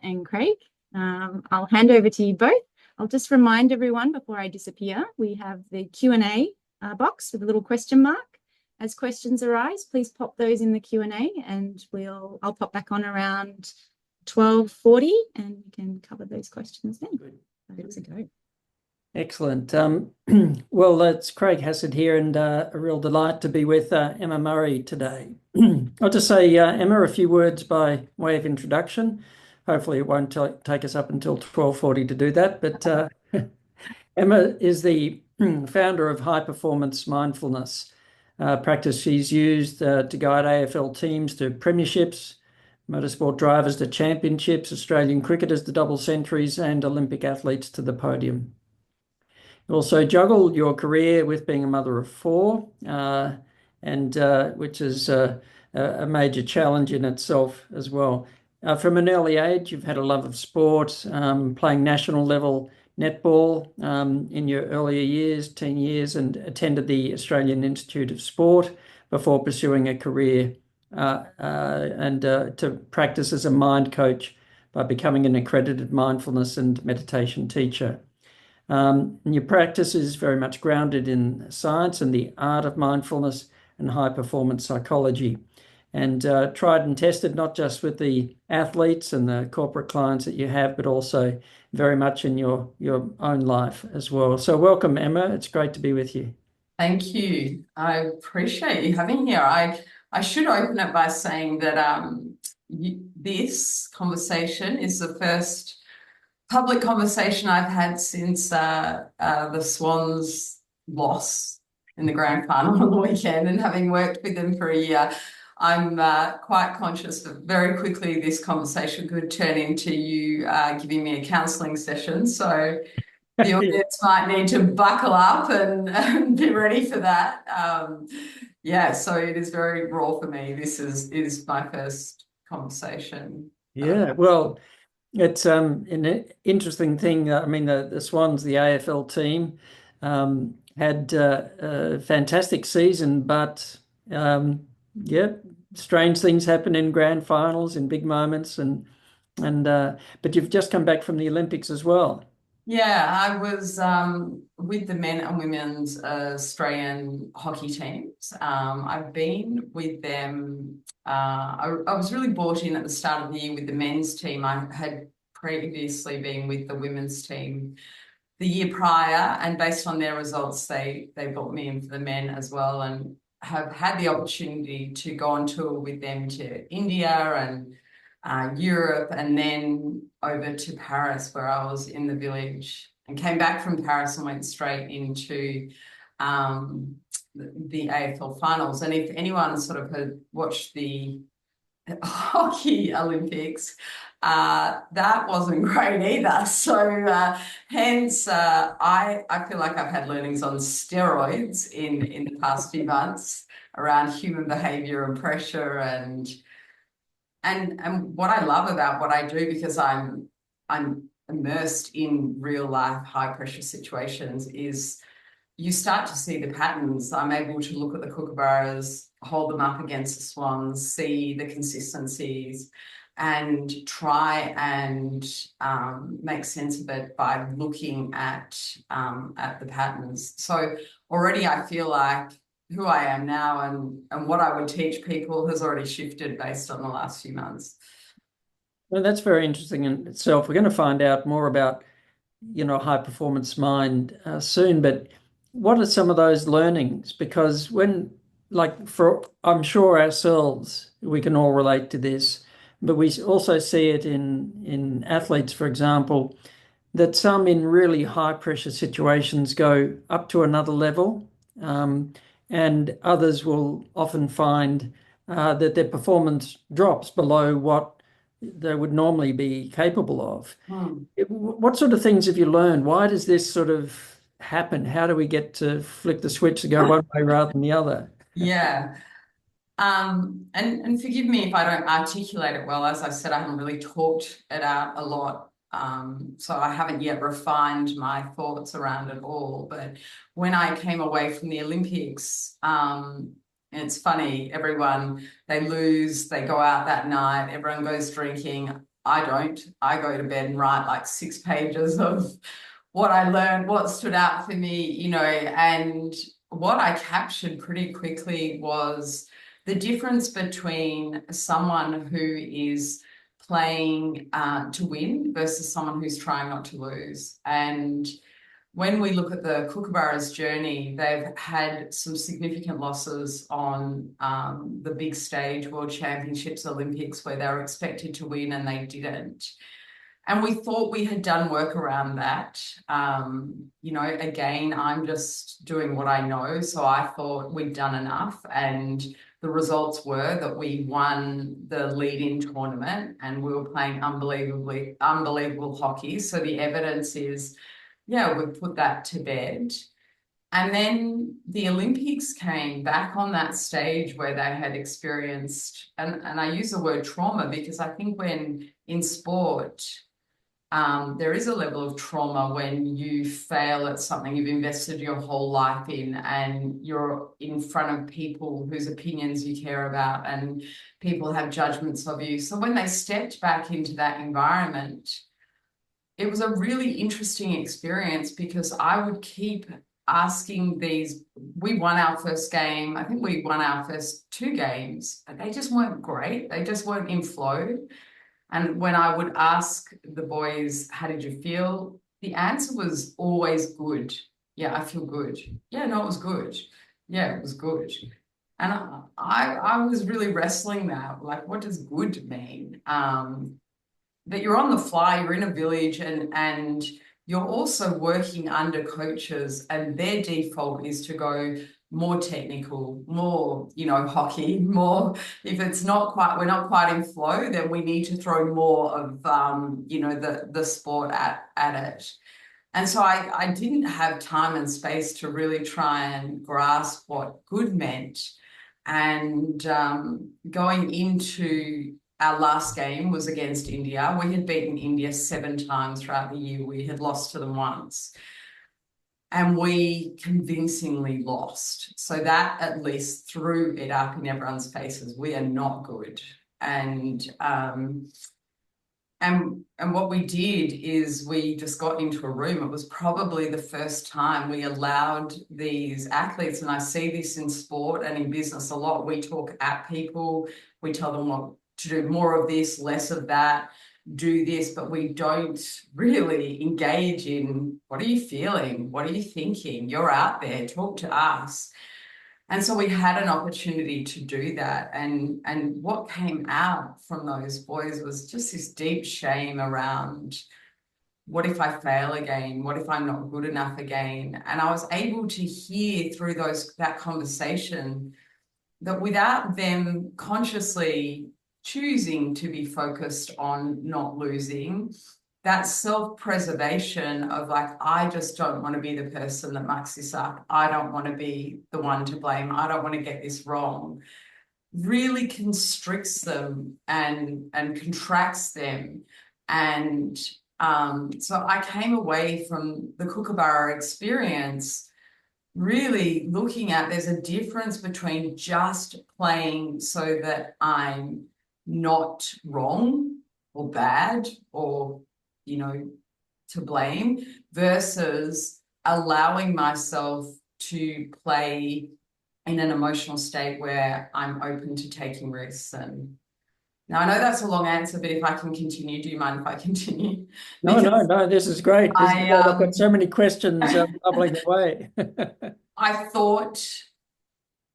And Craig. I'll hand over to you both. I'll just remind everyone before I disappear, we have the Q&A box with a little question mark. As questions arise, please pop those in the Q&A and I'll pop back on around 12:40 and we can cover those questions then. Let's go. Excellent. Well, it's Craig Hassett here, and a real delight to be with Emma Murray today. I'll just say, Emma, a few words by way of introduction. Hopefully it won't take us up until 12:40 to do that, but Emma is the founder of High Performance Mindfulness, practice she's used to guide AFL teams to premierships, motorsport drivers to championships, Australian cricketers to double centuries, and Olympic athletes to the podium. You also juggle your career with being a mother of four, which is a major challenge in itself as well. From an early age, you've had a love of sport, playing national level netball in your earlier years, teen years, and attended the Australian Institute of Sport before pursuing a career to practice as a mind coach by becoming an accredited mindfulness and meditation teacher. Your practice is very much grounded in science and the art of mindfulness and high performance psychology, and tried and tested not just with the athletes and the corporate clients that you have, but also very much in your own life as well. So welcome, Emma. It's great to be with you. Thank you. I appreciate you having me here. I should open it by saying that this conversation is the first public conversation I've had since the Swans loss in the grand final on the weekend, and having worked with them for a year, I'm quite conscious that very quickly this conversation could turn into you giving me a counselling session. So the audience might need to buckle up and be ready for that. So it is very raw for me. This is my first conversation. Yeah, well, it's an interesting thing. I mean, the Swans, the AFL team, had a fantastic season, but strange things happen in grand finals, in big moments, but you've just come back from the Olympics as well. Yeah, I was with the men and women's Australian hockey teams. I've been with them. I was really brought in at the start of the year with the men's team. I had previously been with the women's team the year prior, and based on their results, they brought me in for the men as well, and have had the opportunity to go on tour with them to India and Europe, and then over to Paris, where I was in the village, and came back from Paris and went straight into the AFL finals. And if anyone sort of had watched the hockey Olympics, that wasn't great either. So hence, I feel like I've had learnings on steroids in the past few months around human behaviour and pressure and what I love about what I do, because I'm immersed in real life high pressure situations, is you start to see the patterns. I'm able to look at the kookaburras, hold them up against the Swans, see the consistencies, and try and make sense of it by looking at the patterns. So already I feel like who I am now and what I would teach people has already shifted based on the last few months. Well, that's very interesting in itself. We're going to find out more about, high performance mind soon, but what are some of those learnings? Because I'm sure ourselves, we can all relate to this, but we also see it in athletes, for example, that some in really high pressure situations go up to another level. And others will often find that their performance drops below what they would normally be capable of. What sort of things have you learned? Why does this sort of happen? How do we get to flick the switch to go one way rather than the other? Yeah. And forgive me if I don't articulate it well. As I said, I haven't really talked it out a lot. So I haven't yet refined my thoughts around it all. But when I came away from the Olympics, and it's funny, they lose, they go out that night, everyone goes drinking. I don't. I go to bed and write like 6 pages of what I learned, what stood out for me, you know, and what I captured pretty quickly was the difference between someone who is playing to win versus someone who's trying not to lose. And when we look at the Kookaburra's journey, they've had some significant losses on the big stage, World Championships, Olympics, where they were expected to win and they didn't. And we thought we had done work around that. You know, again, I'm just doing what I know. So I thought we'd done enough. And the results were that we won the lead-in tournament and we were playing unbelievable hockey. So the evidence is, yeah, we've put that to bed. And then the Olympics came back on that stage where they had experienced, and I use the word trauma because I think when in sport, there is a level of trauma when you fail at something you've invested your whole life in and you're in front of people whose opinions you care about and people have judgments of you. So when they stepped back into that environment, it was a really interesting experience because I would keep asking these. We won our first game. I think we won our first 2 games, but they just weren't great. They just weren't in flow. And when I would ask the boys, how did you feel? The answer was always good. Yeah, I feel good. Yeah, no, it was good. Yeah, it was good. And I was really wrestling that. Like, what does good mean? That you're on the fly, you're in a village, and you're also working under coaches, and their default is to go more technical, more, you know, hockey, more. If it's not quite, we're not quite in flow, then we need to throw more of, you know, the sport at it. And so I didn't have time and space to really try and grasp what good meant. And going into our last game was against India. We had beaten India 7 times throughout the year. We had lost to them once. And we convincingly lost. So that at least threw it up in everyone's faces. We are not good. And what we did is we just got into a room. It was probably the first time we allowed these athletes, and I see this in sport and in business a lot. We talk at people, we tell them what to do, more of this, less of that, do this, but we don't really engage in what are you feeling? What are you thinking? You're out there, talk to us. And so we had an opportunity to do that. And what came out from those boys was just this deep shame around, what if I fail again? What if I'm not good enough again? And I was able to hear through that conversation that without them consciously choosing to be focused on not losing, that self-preservation of like, I just don't want to be the person that mucks this up. I don't want to be the one to blame. I don't want to get this wrong, really constricts them and contracts them. And so I came away from the Kookaburra experience really looking at there's a difference between just playing so that I'm not wrong or bad or, you know, to blame versus allowing myself to play in an emotional state where I'm open to taking risks. And now I know that's a long answer, but if I can continue, do you mind if I continue? No, this is great. I've got so many questions bubbling away. I thought,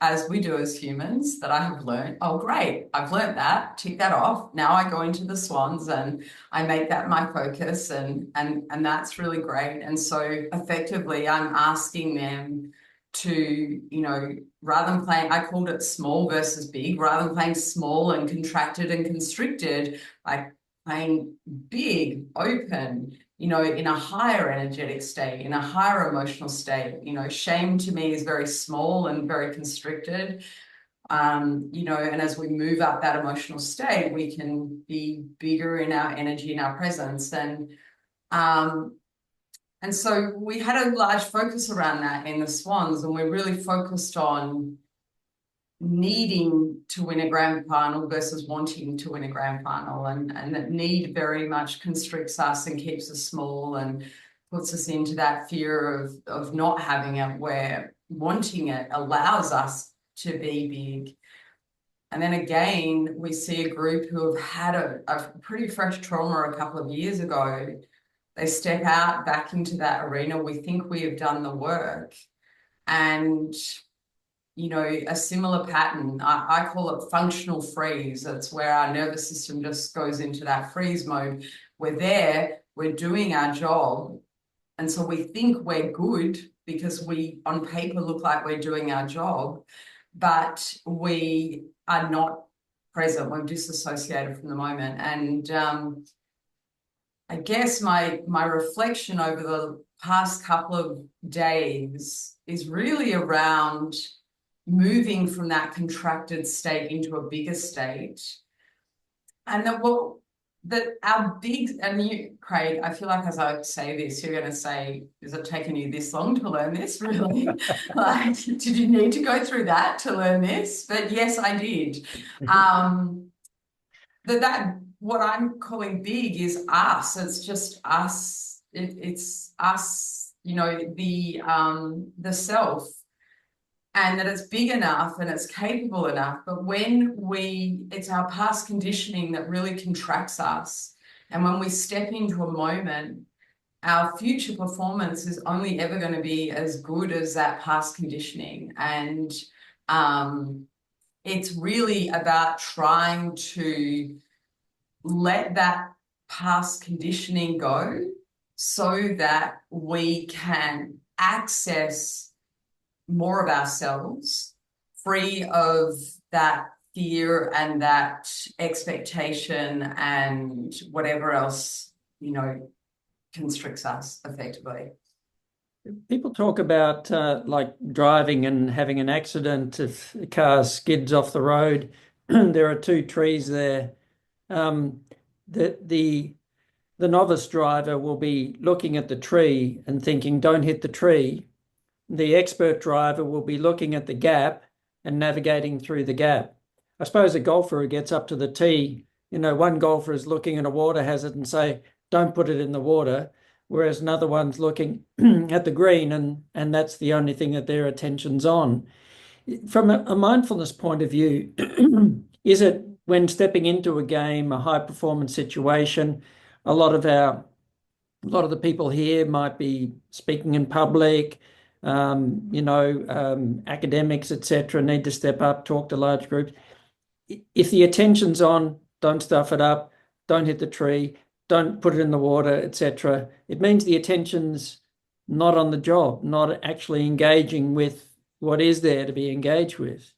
as we do as humans, that I have learned, oh, great, I've learned that, tick that off. Now I go into the swans and I make that my focus, and that's really great. And so effectively I'm asking them to, you know, rather than playing, I called it small versus big, rather than playing small and contracted and constricted, like playing big, open, you know, in a higher energetic state, in a higher emotional state. You know, shame to me is very small and very constricted. You know, and as we move up that emotional state, we can be bigger in our energy and our presence. And so we had a large focus around that in the swans, and we're really focused on needing to win a grand final versus wanting to win a grand final, and that need very much constricts us and keeps us small and puts us into that fear of not having it, where wanting it allows us to be big. And then again, we see a group who have had a pretty fresh trauma a couple of years ago. They step out back into that arena. We think we have done the work, and a similar pattern, I call it functional freeze. It's where our nervous system just goes into that freeze mode. We're there, we're doing our job. And so we think we're good because we, on paper, look like we're doing our job, but we are not present. We're disassociated from the moment. And I guess my reflection over the past couple of days is really around moving from that contracted state into a bigger state. And that our big, and you, Craig, I feel like as I say this, you're going to say, is it taken you this long to learn this, really? Like, did you need to go through that to learn this? But yes, I did. That what I'm calling big is us. It's just us. It's us, the self. And that it's big enough and it's capable enough. But it's our past conditioning that really contracts us. And when we step into a moment, our future performance is only ever going to be as good as that past conditioning. And it's really about trying to let that past conditioning go so that we can access more of ourselves, free of that fear and that expectation and whatever else, constricts us effectively. People talk about like driving and having an accident if the car skids off the road. There are two trees there. The novice driver will be looking at the tree and thinking, don't hit the tree. The expert driver will be looking at the gap and navigating through the gap. I suppose a golfer who gets up to the tee, one golfer is looking at a water hazard and say, don't put it in the water, whereas another one's looking at the green and that's the only thing that their attention's on. From a mindfulness point of view, is it when stepping into a game, a high performance situation, a lot of the people here might be speaking in public, academics, etc., need to step up, talk to large groups. If the attention's on, don't stuff it up, don't hit the tree, don't put it in the water, etc., it means the attention's not on the job, not actually engaging with what is there to be engaged with.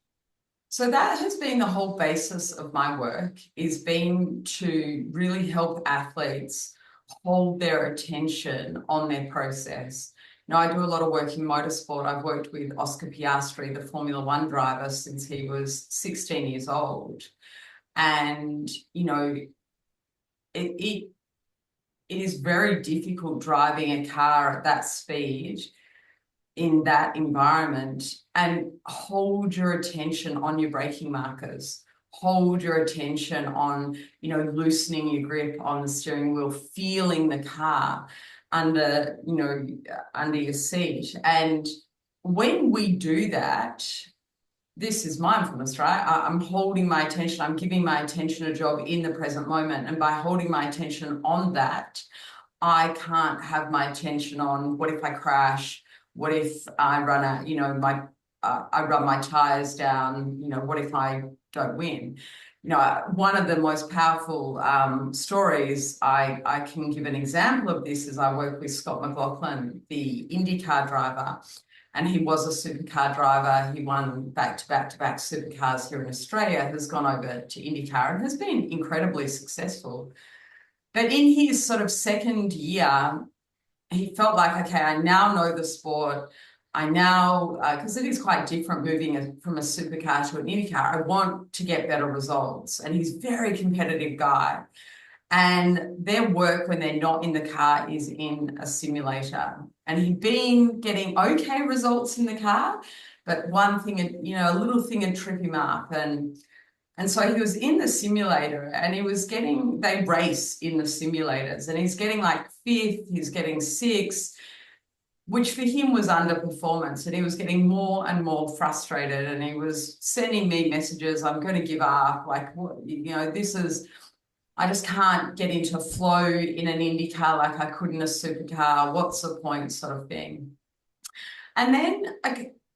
So that has been the whole basis of my work, is been to really help athletes hold their attention on their process. Now, I do a lot of work in motorsport. I've worked with Oscar Piastri, the Formula One driver, since he was 16 years old. And, it is very difficult driving a car at that speed in that environment and hold your attention on your braking markers. Hold your attention on, loosening your grip on the steering wheel, feeling the car under your seat. And when we do that, this is mindfulness, right? I'm holding my attention. I'm giving my attention a job in the present moment. And by holding my attention on that, I can't have my attention on what if I crash? What if I run I run my tires down? What if I don't win? One of the most powerful stories, I can give an example of this, is I work with Scott McLaughlin, the IndyCar driver, and he was a supercar driver. He won back-to-back supercars here in Australia, has gone over to IndyCar and has been incredibly successful. But in his sort of second year, he felt like, okay, I now know the sport. I now, because it is quite different moving from a supercar to an IndyCar, I want to get better results. And he's a very competitive guy. And their work when they're not in the car is in a simulator. And he'd been getting okay results in the car, but one thing, a little thing would trip him up. And so he was in the simulator and they race in the simulators, and he's getting like 5th, he's getting 6th, which for him was underperformance, and he was getting more and more frustrated, and he was sending me messages, I'm going to give up, like, what, I just can't get into flow in an Indy car like I could in a supercar. What's the point, sort of thing. And then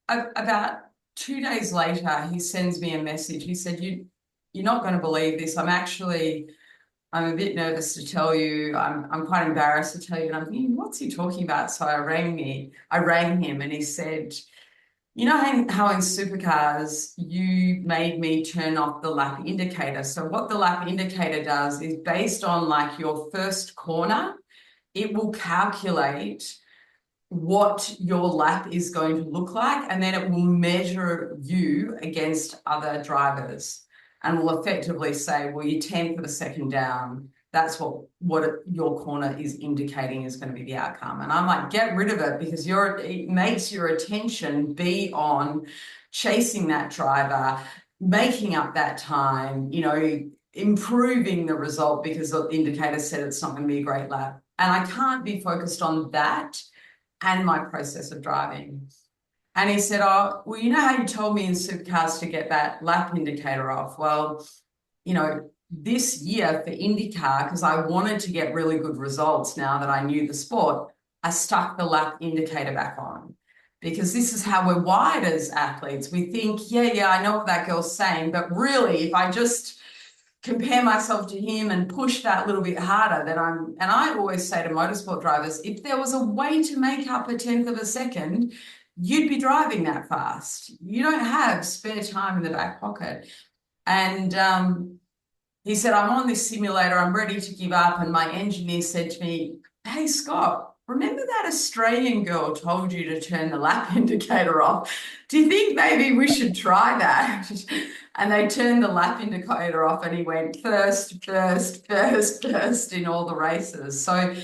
about 2 days later, he sends me a message. He said, you're not going to believe this. I'm a bit nervous to tell you. I'm quite embarrassed to tell you. And I'm thinking, what's he talking about? So I rang him, and he said, you know how in supercars you made me turn off the lap indicator. So what the lap indicator does is, based on like your first corner, it will calculate what your lap is going to look like, and then it will measure you against other drivers and will effectively say, well, you're 10 for the second down. That's what your corner is indicating is going to be the outcome. And I'm like, get rid of it, because it makes your attention be on chasing that driver, making up that time, improving the result because the indicator said it's not going to be a great lap. And I can't be focused on that and my process of driving. And he said, oh, well, you know how you told me in supercars to get that lap indicator off? Well, this year for IndyCar, because I wanted to get really good results now that I knew the sport, I stuck the lap indicator back on, because this is how we're wired as athletes. We think, yeah, I know what that girl's saying, but really, if I just compare myself to him and push that little bit harder, and I always say to motorsport drivers, if there was a way to make up 1/10 of a second, you'd be driving that fast. You don't have spare time in the back pocket. And he said, I'm on this simulator, I'm ready to give up. And my engineer said to me, hey, Scott, remember that Australian girl told you to turn the lap indicator off? Do you think maybe we should try that? And they turned the lap indicator off, and he went first in all the races. So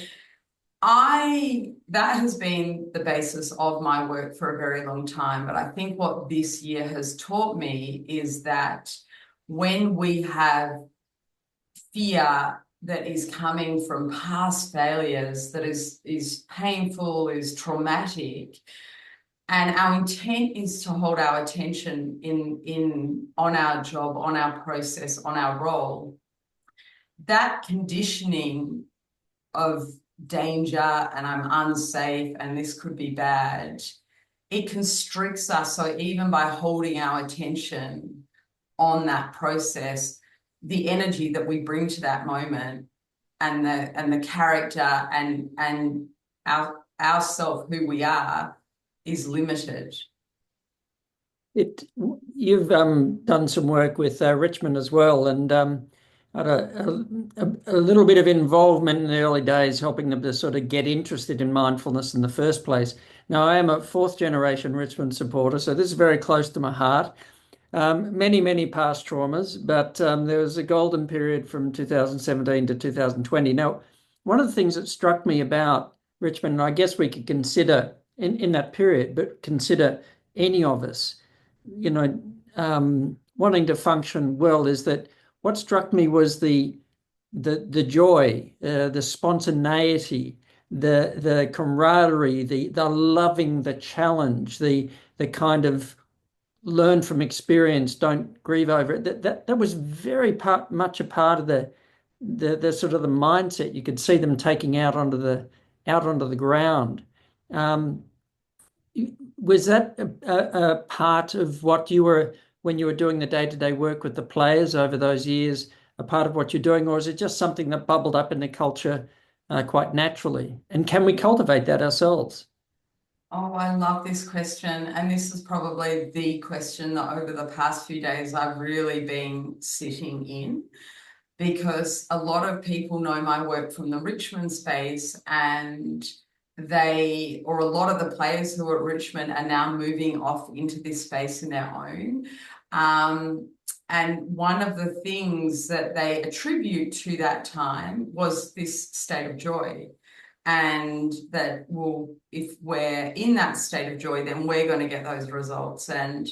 that has been the basis of my work for a very long time. But I think what this year has taught me is that when we have fear that is coming from past failures, that is painful, is traumatic, and our intent is to hold our attention on our job, on our process, on our role, that conditioning of danger and I'm unsafe and this could be bad, it constricts us. So even by holding our attention on that process, the energy that we bring to that moment and the character and ourself, who we are, is limited. You've done some work with Richmond as well, and had a little bit of involvement in the early days, helping them to sort of get interested in mindfulness in the first place. Now, I am a 4th generation Richmond supporter, so this is very close to my heart. Many past traumas, but there was a golden period from 2017 to 2020. Now, one of the things that struck me about Richmond, and I guess we could consider in that period, but consider any of us, wanting to function well, is that what struck me was the joy, the spontaneity, the camaraderie, the loving the challenge, the kind of learn from experience, don't grieve over it. That was very much a part of the sort of the mindset you could see them taking out onto the ground. Was that a part of what you were, when you were doing the day-to-day work with the players over those years, a part of what you're doing, or is it just something that bubbled up in the culture quite naturally? And can we cultivate that ourselves? Oh, I love this question. And this is probably the question that over the past few days I've really been sitting in, because a lot of people know my work from the Richmond space, and a lot of the players who are at Richmond are now moving off into this space in their own. And one of the things that they attribute to that time was this state of joy. and that if we're in that state of joy, then we're going to get those results. And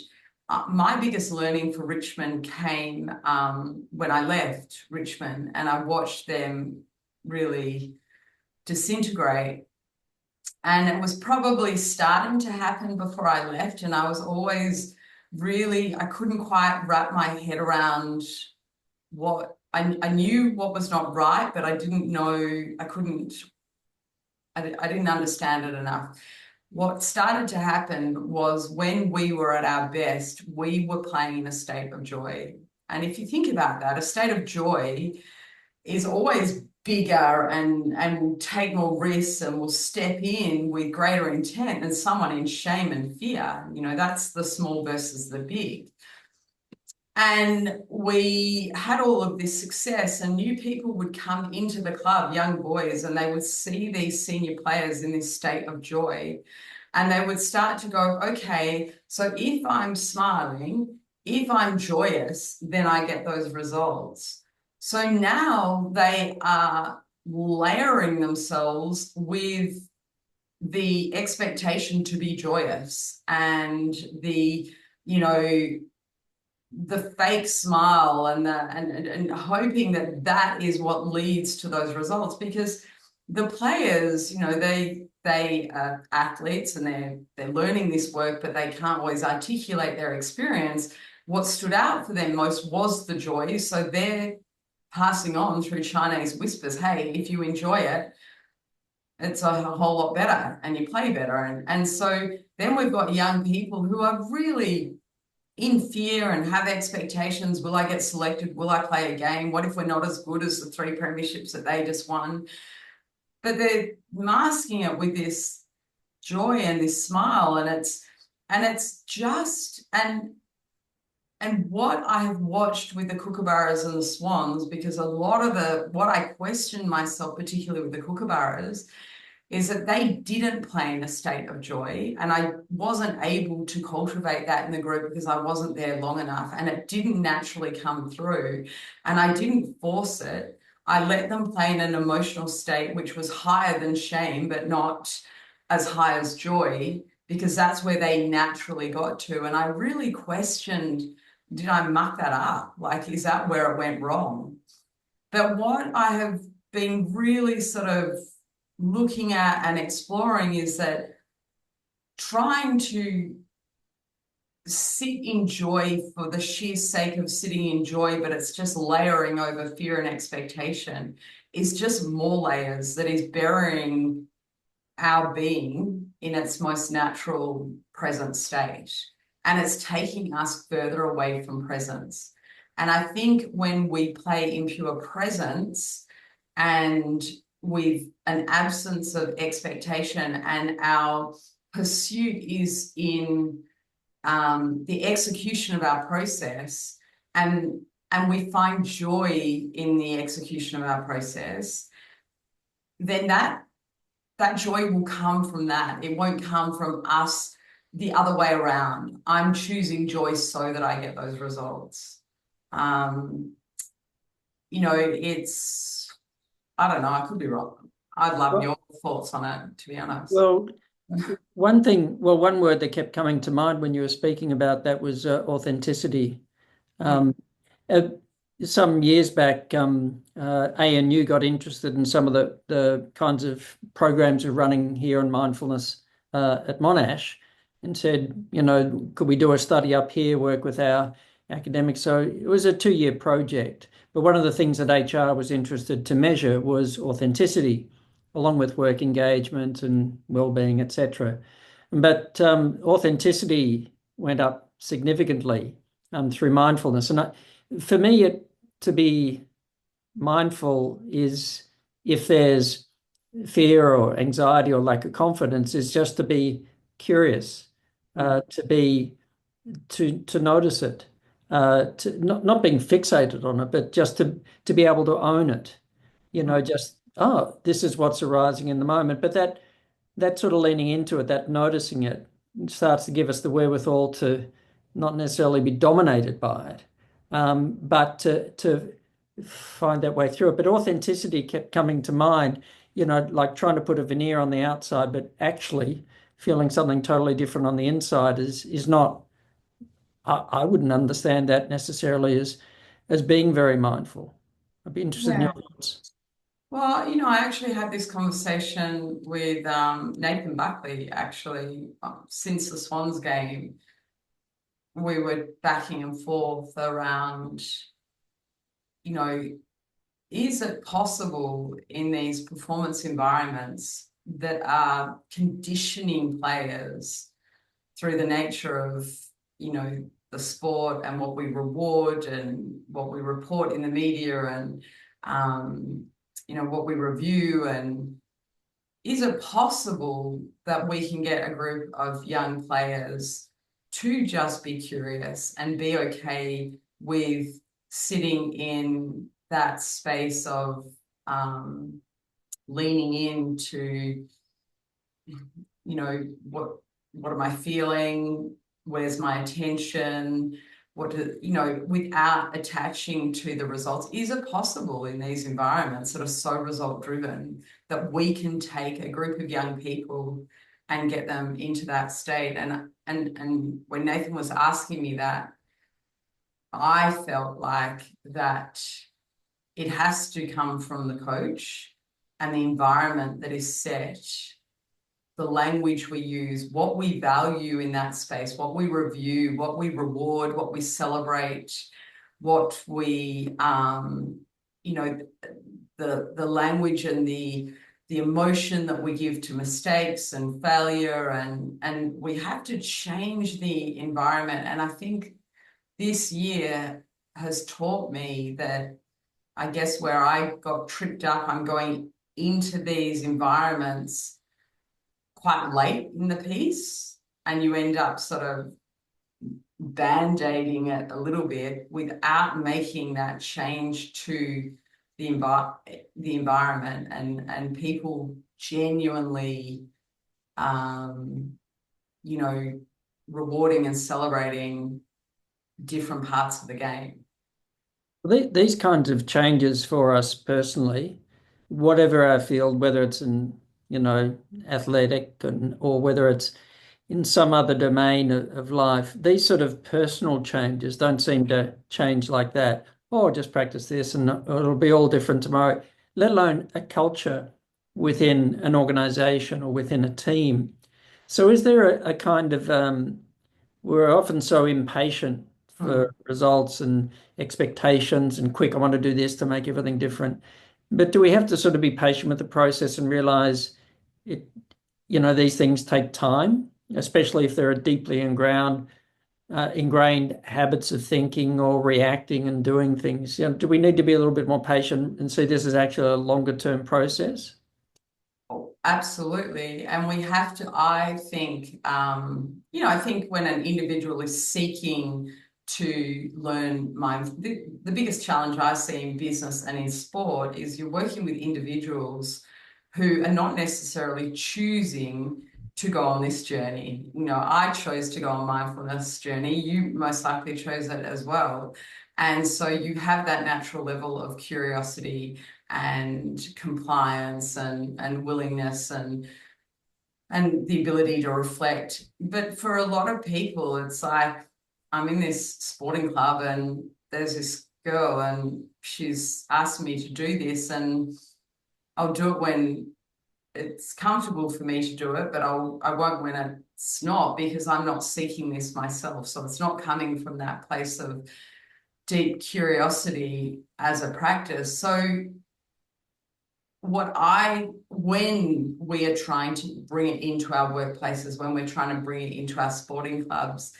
my biggest learning for Richmond came when I left Richmond, and I watched them really disintegrate. And it was probably starting to happen before I left, and I was always I couldn't quite wrap my head around what I knew what was not right, but I didn't know, I didn't understand it enough. What started to happen was when we were at our best, we were playing in a state of joy. And if you think about that, a state of joy is always bigger and will take more risks and will step in with greater intent than someone in shame and fear. You know, that's the small versus the big. And we had all of this success, and new people would come into the club, young boys, and they would see these senior players in this state of joy. And they would start to go, okay, so if I'm smiling, if I'm joyous, then I get those results. So now they are layering themselves with the expectation to be joyous and the, you know, the fake smile and hoping that that is what leads to those results, because the players, you know, they are athletes and they're learning this work, but they can't always articulate their experience. What stood out for them most was the joy, so they're passing on through Chinese whispers, hey, if you enjoy it, it's a whole lot better and you play better. And so then we've got young people who are really in fear and have expectations. Will I get selected? Will I play a game? What if we're not as good as the 3 premierships that they just won? But they're masking it with this joy and this smile, and it's just and what I have watched with the Kookaburras and the Swans, because a lot of what I question myself, particularly with the Kookaburras, is that they didn't play in a state of joy, and I wasn't able to cultivate that in the group because I wasn't there long enough, and it didn't naturally come through, and I didn't force it. I let them play in an emotional state which was higher than shame, but not as high as joy, because that's where they naturally got to. And I really questioned, did I muck that up? Like, is that where it went wrong? But what I have been really sort of looking at and exploring is that trying to sit in joy for the sheer sake of sitting in joy, but it's just layering over fear and expectation, is just more layers that is burying our being in its most natural present state. And it's taking us further away from presence. And I think when we play in pure presence and with an absence of expectation, and our pursuit is in the execution of our process, and we find joy in the execution of our process, then that joy will come from that. It won't come from us the other way around. I'm choosing joy so that I get those results. You know, I don't know, I could be wrong. I'd love your thoughts on it, to be honest. Well, one word that kept coming to mind when you were speaking about that was authenticity. Some years back, ANU got interested in some of the kinds of programs we're running here on mindfulness at Monash, and said, you know, could we do a study up here, work with our academics? So it was a 2-year project. But one of the things that HR was interested to measure was authenticity, along with work engagement and well-being, etc. But authenticity went up significantly through mindfulness. And for me, to be mindful is, if there's fear or anxiety or lack of confidence, is just to be curious, to notice it, to not being fixated on it, but just to be able to own it. You know, just, oh, this is what's arising in the moment. But that sort of leaning into it, that noticing it, starts to give us the wherewithal to not necessarily be dominated by it, but to find that way through it. But authenticity kept coming to mind like trying to put a veneer on the outside, but actually feeling something totally different on the inside is not, I wouldn't understand that necessarily as being very mindful. I'd be interested in your thoughts. Well, I actually had this conversation with Nathan Buckley, actually, since the Swans game. We were backing and forth around, is it possible in these performance environments that are conditioning players through the nature of, the sport and what we reward and what we report in the media and, what we review, and is it possible that we can get a group of young players to just be curious and be okay with sitting in that space of leaning into, what am I feeling? Where's my attention? Without attaching to the results? Is it possible in these environments that are so result driven that we can take a group of young people and get them into that state? And when Nathan was asking me that, I felt like that it has to come from the coach and the environment that is set, the language we use, what we value in that space, what we review, what we reward, what we celebrate, what we, the language and the emotion that we give to mistakes and failure, and we have to change the environment. And I think this year has taught me that, I guess, where I got tripped up, I'm going into these environments quite late in the piece, and you end up sort of band-aiding it a little bit without making that change to the environment and people genuinely, rewarding and celebrating different parts of the game. These kinds of changes for us personally, whatever our field, whether it's in, athletic or whether it's in some other domain of life, these sort of personal changes don't seem to change like that. Oh, just practice this and it'll be all different tomorrow, let alone a culture within an organization or within a team. So is there a kind of, we're often so impatient for results and expectations and quick, I want to do this to make everything different. But do we have to sort of be patient with the process and realize these things take time, especially if there are deeply ingrained habits of thinking or reacting and doing things? Do we need to be a little bit more patient and see this as actually a longer term process? Oh, absolutely. And we have to, I think, I think when an individual is seeking to learn the biggest challenge I see in business and in sport is you're working with individuals who are not necessarily choosing to go on this journey. I chose to go on mindfulness journey. You most likely chose it as well. And so you have that natural level of curiosity and compliance and willingness and the ability to reflect. But for a lot of people, it's like, I'm in this sporting club and there's this girl and she's asked me to do this, and I'll do it when it's comfortable for me to do it, but I won't when it's not, because I'm not seeking this myself. So it's not coming from that place of deep curiosity as a practice. So when we are trying to bring it into our workplaces, when we're trying to bring it into our sporting clubs,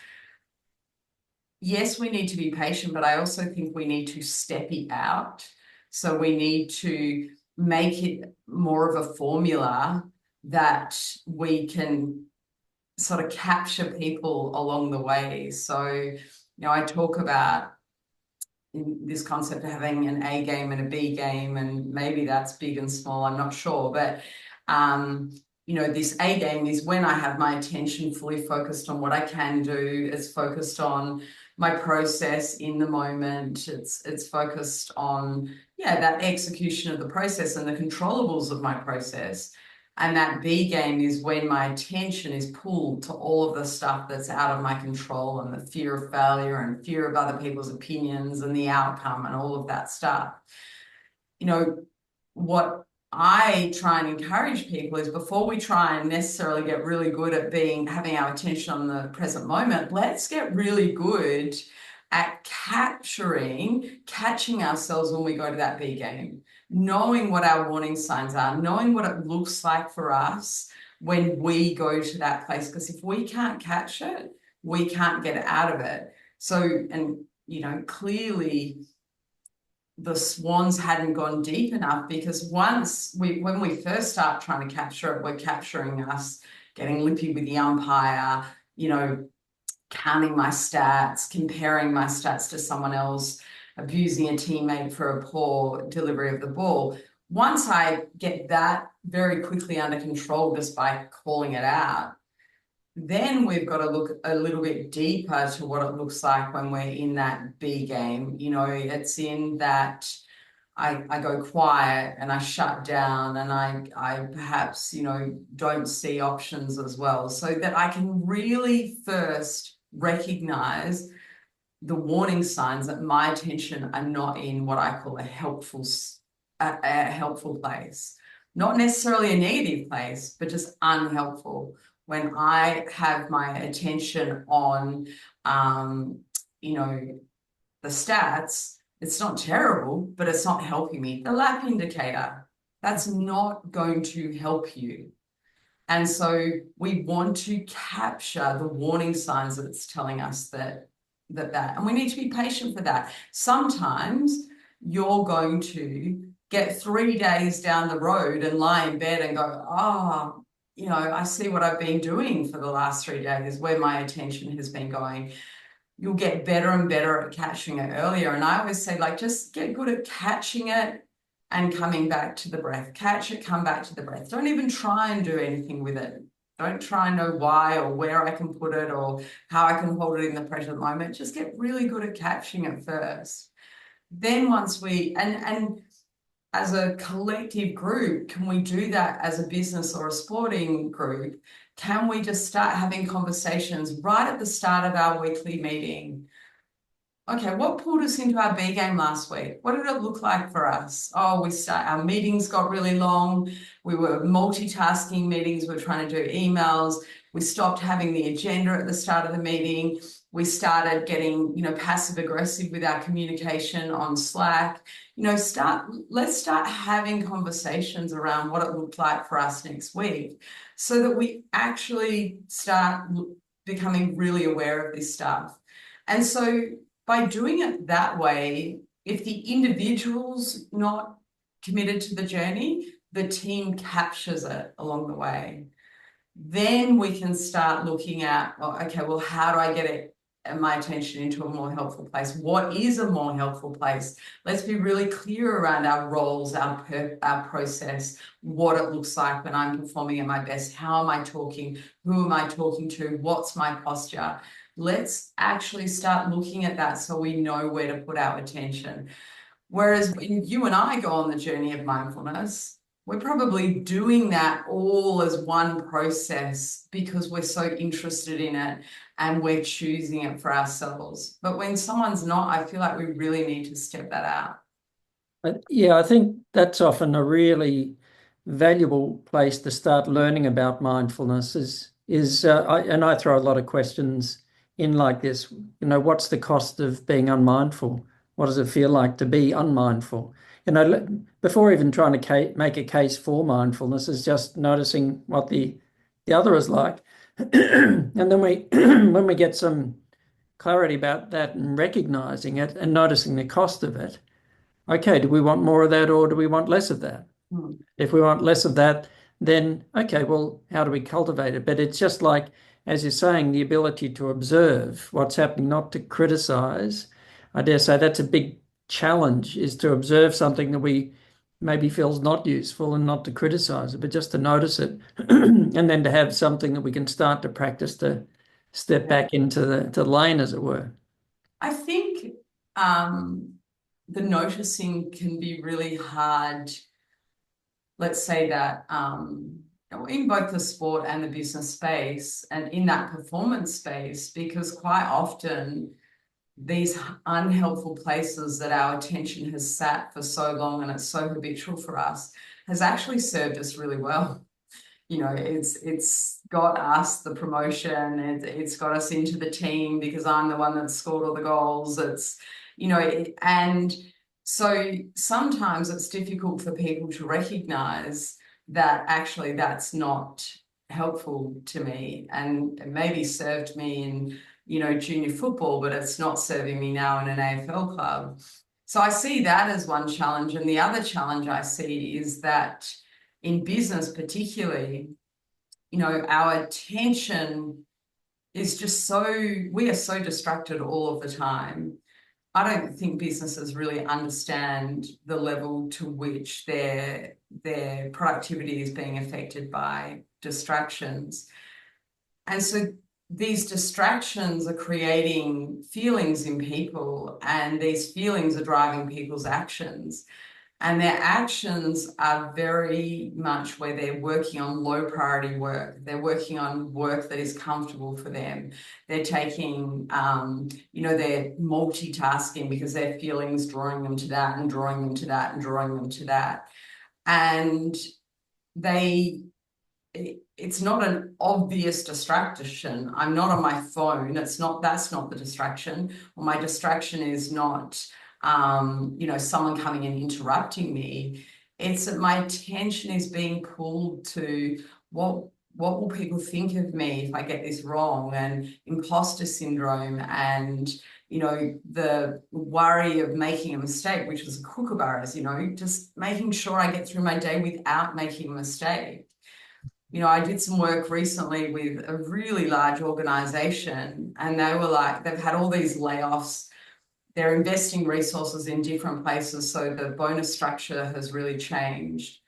yes, we need to be patient, but I also think we need to step it out. So we need to make it more of a formula that we can sort of capture people along the way. So, I talk about in this concept of having an A game and a B game, and maybe that's big and small, I'm not sure. But, this A game is when I have my attention fully focused on what I can do. It's focused on, my process in the moment. It's focused on, that execution of the process and the controllables of my process. And that B game is when my attention is pulled to all of the stuff that's out of my control, and the fear of failure and fear of other people's opinions and the outcome and all of that stuff. What I try and encourage people is, before we try and necessarily get really good at having our attention on the present moment, let's get really good at catching ourselves when we go to that B game, knowing what our warning signs are, knowing what it looks like for us when we go to that place. Because if we can't catch it, we can't get out of it. So, and clearly the swans hadn't gone deep enough, because when we first start trying to capture it, we're capturing us getting lippy with the umpire, counting my stats, comparing my stats to someone else, abusing a teammate for a poor delivery of the ball. Once I get that very quickly under control just by calling it out, then we've got to look a little bit deeper to what it looks like when we're in that B game. It's in that I go quiet and I shut down, and I perhaps, don't see options as well, so that I can really first recognize the warning signs that my attention are not in what I call a helpful place. Not necessarily a negative place, but just unhelpful. When I have my attention on, the stats, it's not terrible, but it's not helping me. The lap indicator, that's not going to help you. And so we want to capture the warning signs that it's telling us that, and we need to be patient for that. Sometimes you're going to get 3 days down the road and lie in bed and go, I see what I've been doing for the last 3 days, where my attention has been going. You'll get better and better at catching it earlier. And I always say, just get good at catching it and coming back to the breath. Catch it, come back to the breath. Don't even try and do anything with it. Don't try and know why or where I can put it or how I can hold it in the present moment. Just get really good at catching it first. Then once and as a collective group, can we do that as a business or a sporting group? Can we just start having conversations right at the start of our weekly meeting? Okay, what pulled us into our B game last week? What did it look like for us? Our meetings got really long. We were multitasking meetings. We were trying to do emails. We stopped having the agenda at the start of the meeting. We started getting, passive aggressive with our communication on Slack. Let's start having conversations around what it looked like for us next week, so that we actually start becoming really aware of this stuff. And so by doing it that way, if the individual's not committed to the journey, the team captures it along the way. Then we can start looking at, how do I get it and my attention into a more helpful place? What is a more helpful place? Let's be really clear around our roles, our process, what it looks like when I'm performing at my best. How am I talking? Who am I talking to? What's my posture? Let's actually start looking at that so we know where to put our attention. Whereas when you and I go on the journey of mindfulness, we're probably doing that all as one process because we're so interested in it and we're choosing it for ourselves. But when someone's not, I feel like we really need to step that out. I think that's often a really valuable place to start learning about mindfulness I throw a lot of questions in like this. What's the cost of being unmindful? What does it feel like to be unmindful? Before even trying to make a case for mindfulness, is just noticing what the other is like. And then when we get some clarity about that and recognizing it and noticing the cost of it, okay, do we want more of that or do we want less of that? If we want less of that, then, okay, well, how do we cultivate it? But it's just like, as you're saying, the ability to observe what's happening, not to criticize. I dare say that's a big challenge, is to observe something that we maybe feels not useful and not to criticize it, but just to notice it and then to have something that we can start to practice to step back into the lane, as it were. I think the noticing can be really hard. Let's say that in both the sport and the business space and in that performance space, because quite often these unhelpful places that our attention has sat for so long and it's so habitual for us has actually served us really well. You know, it's got us the promotion, it's got us into the team because I'm the one that scored all the goals. It's, you know, and so sometimes it's difficult for people to recognize that actually that's not helpful to me, and it maybe served me in, you know, junior football, but it's not serving me now in an AFL club. So I see that as one challenge. And the other challenge I see is that in business particularly, you know, our attention is just we are so distracted all of the time. I don't think businesses really understand the level to which their productivity is being affected by distractions. And so these distractions are creating feelings in people, and these feelings are driving people's actions. And their actions are very much where they're working on low priority work. They're working on work that is comfortable for them. They're taking, you know, they're multitasking because their feelings drawing them to that and drawing them to that and drawing them to that. And it's not an obvious distraction. I'm not on my phone. That's not the distraction. Or my distraction is not, you know, someone coming and interrupting me. It's that my attention is being pulled to what will people think of me if I get this wrong, and imposter syndrome, and, you know, the worry of making a mistake, which is kookaburras, you know, just making sure I get through my day without making a mistake. You know, I did some work recently with a really large organization, and they were like, they've had all these layoffs. They're investing resources in different places, so the bonus structure has really changed.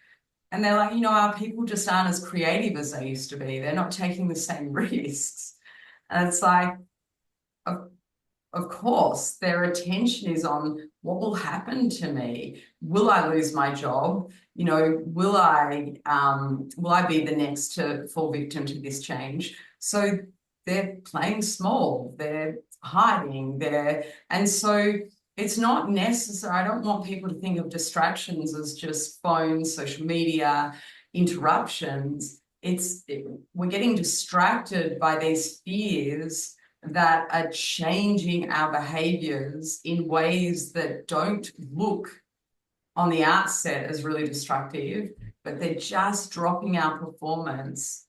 And they're like, you know, our people just aren't as creative as they used to be. They're not taking the same risks. And it's like, of course, their attention is on what will happen to me. Will I lose my job? You know, will I be the next to fall victim to this change? So they're playing small, they're hiding, and so it's not necessary. I don't want people to think of distractions as just phones, social media, interruptions. We're getting distracted by these fears that are changing our behaviors in ways that don't look on the outset as really destructive, but they're just dropping our performance,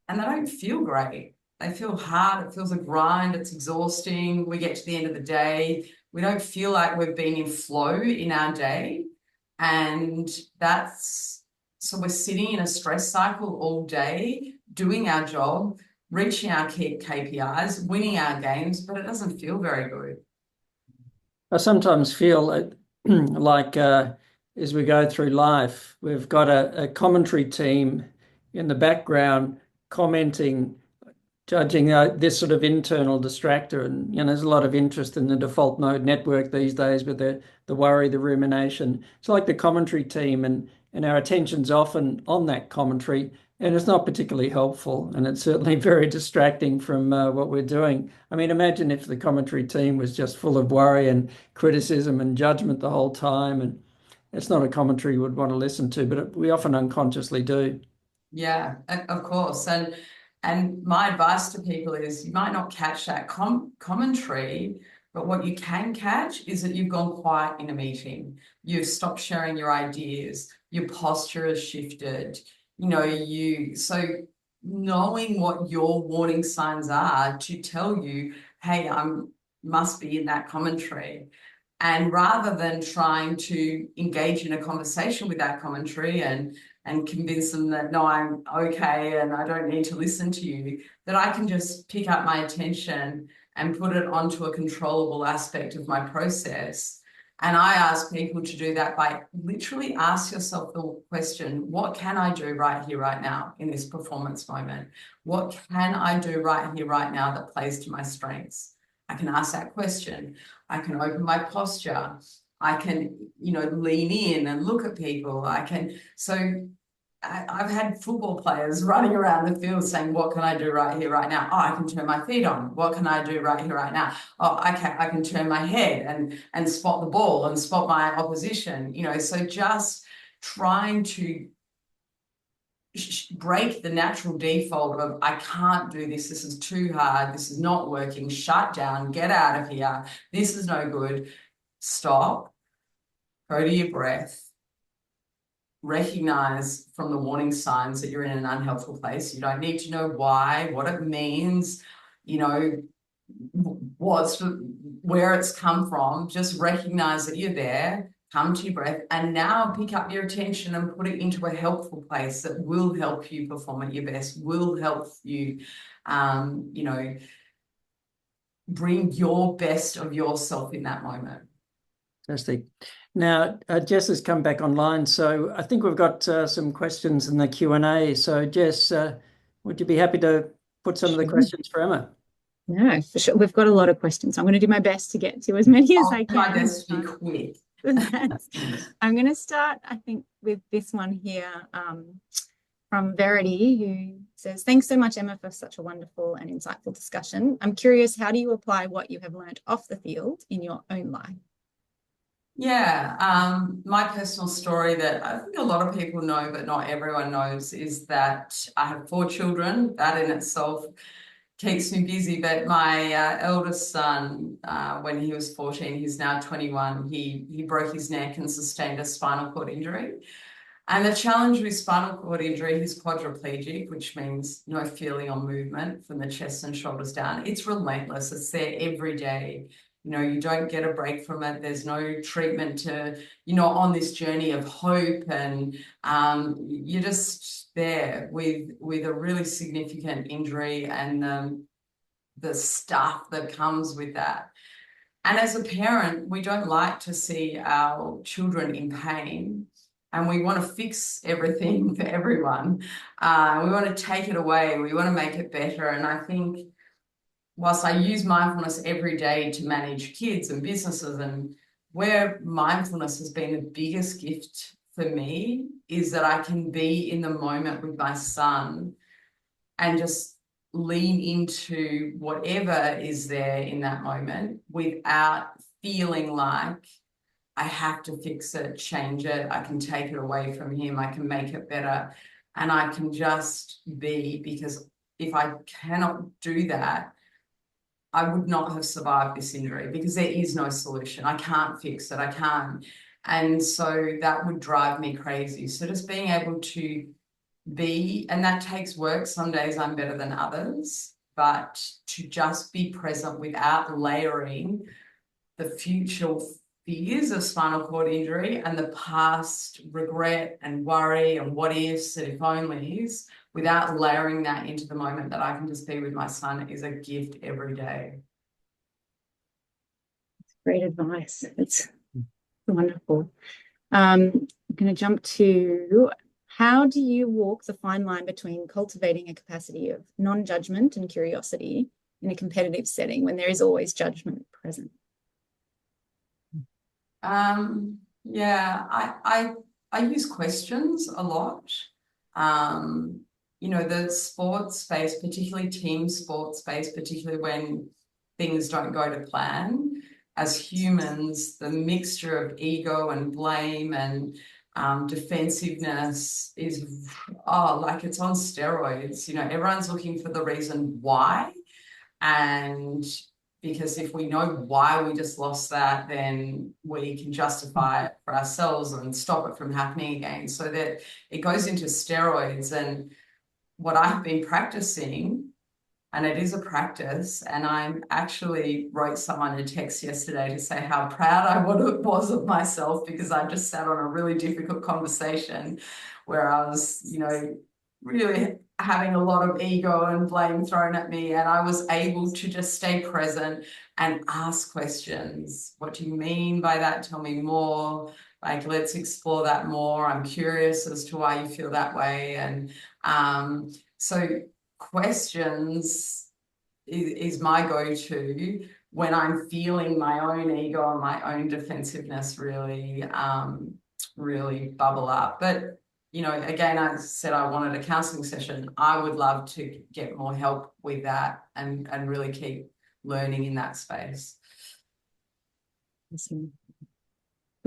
and they don't feel great. They feel hard. It feels a grind. It's exhausting. We get to the end of the day. We don't feel like we've been in flow in our day. And so we're sitting in a stress cycle all day, doing our job, reaching our KPIs, winning our games, but it doesn't feel very good. I sometimes feel like as we go through life, we've got a commentary team in the background commenting, judging this sort of internal distractor. And, you know, there's a lot of interest in the default mode network these days with the worry, the rumination. It's like the commentary team, and our attention's often on that commentary, and it's not particularly helpful, and it's certainly very distracting from what we're doing. I mean, imagine if the commentary team was just full of worry and criticism and judgment the whole time, and it's not a commentary you would want to listen to, but we often unconsciously do. Yeah, of course. And my advice to people is you might not catch that commentary, but what you can catch is that you've gone quiet in a meeting. You've stopped sharing your ideas. Your posture has shifted. You know, so knowing what your warning signs are to tell you, hey, I must be in that commentary. And rather than trying to engage in a conversation with that commentary and convince them that, no, I'm okay and I don't need to listen to you, that I can just pick up my attention and put it onto a controllable aspect of my process. And I ask people to do that by literally ask yourself the question, what can I do right here, right now in this performance moment? What can I do right here, right now that plays to my strengths? I can ask that question. I can open my posture. I can, lean in and look at people. I've had football players running around the field saying, what can I do right here, right now? Oh, I can turn my feet on. What can I do right here, right now? Oh, I can turn my head and spot the ball and spot my opposition. So just trying to break the natural default of, I can't do this. This is too hard. This is not working. Shut down. Get out of here. This is no good. Stop. Go to your breath. Recognize from the warning signs that you're in an unhelpful place. You don't need to know why, what it means, where it's come from. Just recognize that you're there, come to your breath, and now pick up your attention and put it into a helpful place that will help you perform at your best, will help you, bring your best of yourself in that moment. Fantastic. Now, Jess has come back online, so I think we've got some questions in the Q&A. So, Jess, would you be happy to put some of the questions for Emma? No, for sure. We've got a lot of questions. I'm going to do my best to get to as many as I can. My best to be quick. I'm going to start, I think, with this one here from Verity, who says, thanks so much, Emma, for such a wonderful and insightful discussion. I'm curious, how do you apply what you have learned off the field in your own life? Yeah, my personal story that I think a lot of people know, but not everyone knows, is that I have 4 children. That in itself keeps me busy. But my eldest son, when he was 14, he's now 21, he broke his neck and sustained a spinal cord injury. And the challenge with spinal cord injury, he's quadriplegic, which means no feeling or movement from the chest and shoulders down. It's relentless. It's there every day. You don't get a break from it. There's no treatment to, on this journey of hope, and you're just there with a really significant injury and the stuff that comes with that. And as a parent, we don't like to see our children in pain, and we want to fix everything for everyone. We want to take it away. We want to make it better. And I think whilst I use mindfulness every day to manage kids and businesses, and where mindfulness has been the biggest gift for me is that I can be in the moment with my son and just lean into whatever is there in that moment without feeling like I have to fix it, change it. I can take it away from him. I can make it better. And I can just be, because if I cannot do that, I would not have survived this injury, because there is no solution. I can't fix it. I can't. And so that would drive me crazy. So just being able to be, and that takes work. Some days I'm better than others, but to just be present without layering the future fears of spinal cord injury and the past regret and worry and what ifs and if onlys, without layering that into the moment that I can just be with my son, is a gift every day. Great advice. It's wonderful. I'm going to jump to, how do you walk the fine line between cultivating a capacity of non-judgment and curiosity in a competitive setting when there is always judgment present? Yeah, I use questions a lot. The sports space, particularly team sports space, particularly when things don't go to plan, as humans, the mixture of ego and blame and defensiveness is, like it's on steroids. Everyone's looking for the reason why. And because if we know why we just lost that, then we can justify it for ourselves and stop it from happening again. So that it goes into steroids. And what I've been practicing, and it is a practice, and I actually wrote someone a text yesterday to say how proud I was of myself, because I just sat on a really difficult conversation where I was, really having a lot of ego and blame thrown at me, and I was able to just stay present and ask questions. What do you mean by that? Tell me more. Like, let's explore that more. I'm curious as to why you feel that way. And so questions is my go-to, when I'm feeling my own ego and my own defensiveness really, really bubble up. But, again, I said I wanted a counseling session. I would love to get more help with that and really keep learning in that space. Awesome.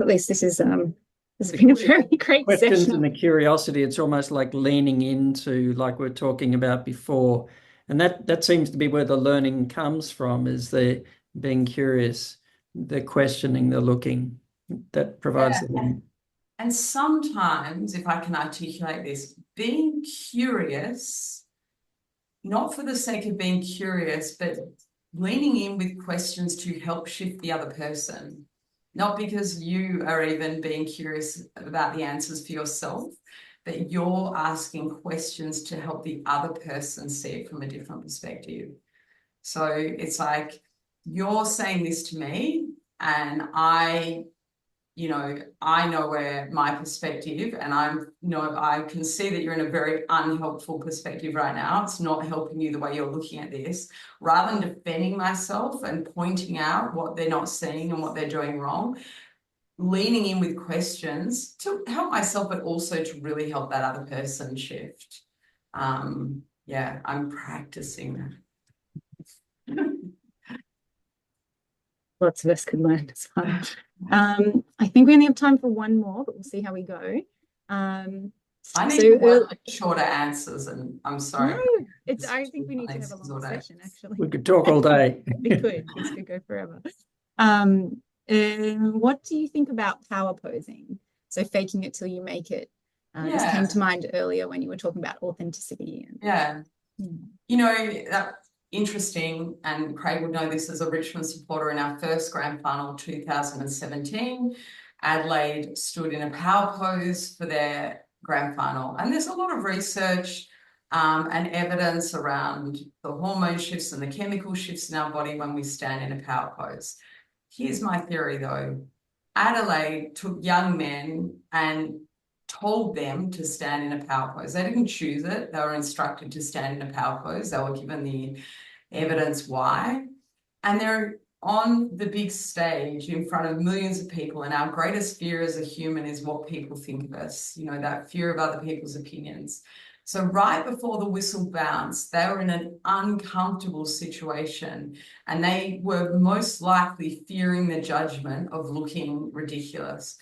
At least this has been a very great Questions session. and the curiosity, it's almost like leaning into, like we were talking about before. And that seems to be where the learning comes from, is the being curious, the questioning, the looking. That provides the learning. And sometimes, if I can articulate this, being curious, not for the sake of being curious, but leaning in with questions to help shift the other person, not because you are even being curious about the answers for yourself, but you're asking questions to help the other person see it from a different perspective. So it's like, you're saying this to me, and I know where my perspective, and I can see that you're in a very unhelpful perspective right now. It's not helping you the way you're looking at this. Rather than defending myself and pointing out what they're not seeing and what they're doing wrong, leaning in with questions to help myself, but also to really help that other person shift. Yeah, I'm practicing that. Lots of us could learn as well. I think we only have time for one more, but we'll see how we go. I need to work with shorter answers, and I'm sorry. No, I think we need to have a long session, actually. We could talk all day. We could. This could go forever. What do you think about power posing? So faking it till you make it. This came to mind earlier when you were talking about authenticity. Interesting, and Craig would know this as a Richmond supporter. In our first grand final 2017, Adelaide stood in a power pose for their grand final, and there's a lot of research and evidence around the hormone shifts and the chemical shifts in our body when we stand in a power pose. Here's my theory, though. Adelaide took young men and told them to stand in a power pose. They didn't choose it. They were instructed to stand in a power pose. They were given the evidence why. And they're on the big stage in front of millions of people. And our greatest fear as a human is what people think of us, that fear of other people's opinions. So right before the whistle bounced, they were in an uncomfortable situation, and they were most likely fearing the judgment of looking ridiculous.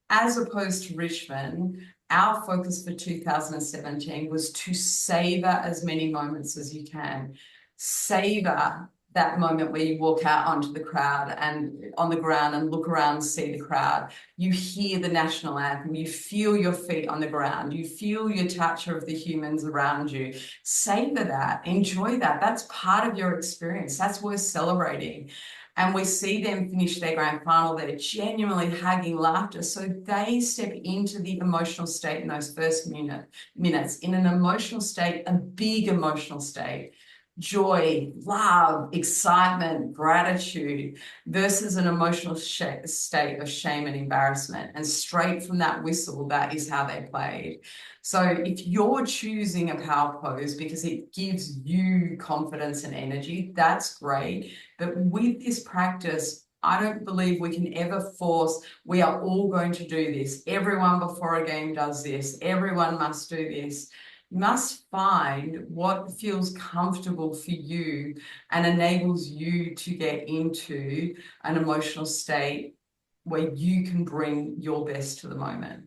As opposed to Richmond, our focus for 2017 was to savor as many moments as you can. Savor that moment where you walk out onto the crowd and on the ground and look around and see the crowd. You hear the national anthem. You feel your feet on the ground. You feel your touch of the humans around you. Savor that. Enjoy that. That's part of your experience. That's worth celebrating. And we see them finish their grand final. They're genuinely hugging laughter. So they step into the emotional state in those first minutes, in an emotional state, a big emotional state. Joy, love, excitement, gratitude, versus an emotional state of shame and embarrassment. And straight from that whistle, that is how they played. So if you're choosing a power pose because it gives you confidence and energy, that's great. But with this practice, I don't believe we can ever force, we are all going to do this. Everyone before a game does this. Everyone must do this. You must find what feels comfortable for you and enables you to get into an emotional state where you can bring your best to the moment.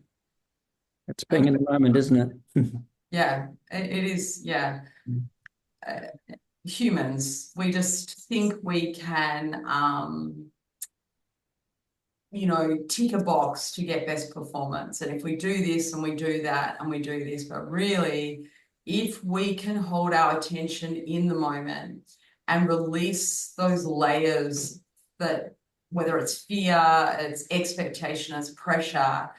It's being in the moment, isn't it? Yeah, it is. Yeah. Humans, we just think we can, tick a box to get best performance. And if we do this and we do that and we do this, but really, if we can hold our attention in the moment and release those layers that, whether it's fear, it's expectation, it's pressure,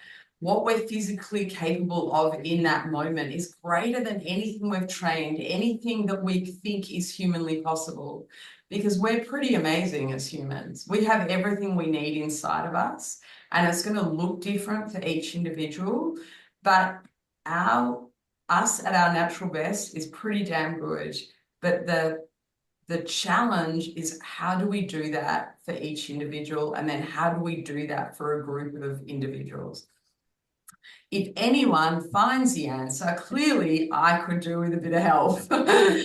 what we're physically capable of in that moment is greater than anything we've trained, anything that we think is humanly possible. Because we're pretty amazing as humans. We have everything we need inside of us, and it's going to look different for each individual, but us at our natural best is pretty damn good. But the the challenge is, how do we do that for each individual? And then how do we do that for a group of individuals? If anyone finds the answer, clearly I could do with a bit of help. And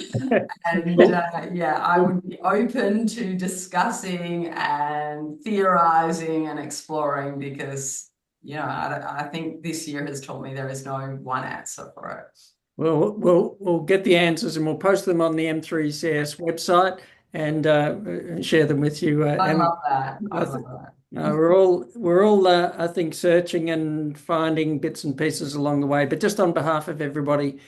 yeah, I would be open to discussing and theorizing and exploring, because, you know, I think this year has taught me there is no one answer for it. Well, we'll get the answers and we'll post them on the M3CS website and share them with you. I love that. I love that. We're all I think searching and finding bits and pieces along the way. But just on behalf of everybody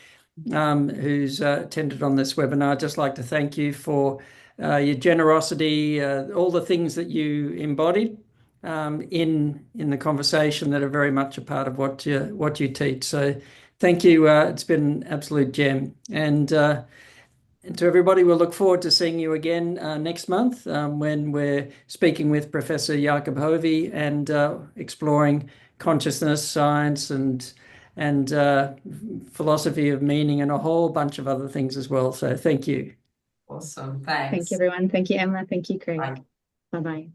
who's attended on this webinar, I'd just like to thank you for your generosity, all the things that you embodied in the conversation that are very much a part of what you teach. So thank you. It's been an absolute gem. And to everybody, we'll look forward to seeing you again next month when we're speaking with Professor Jakob Hovey and exploring consciousness, science, and philosophy of meaning, and a whole bunch of other things as well. So thank you. Awesome. Thanks. Thank you, everyone. Thank you, Emma. Thank you, Craig. Bye. Bye-bye.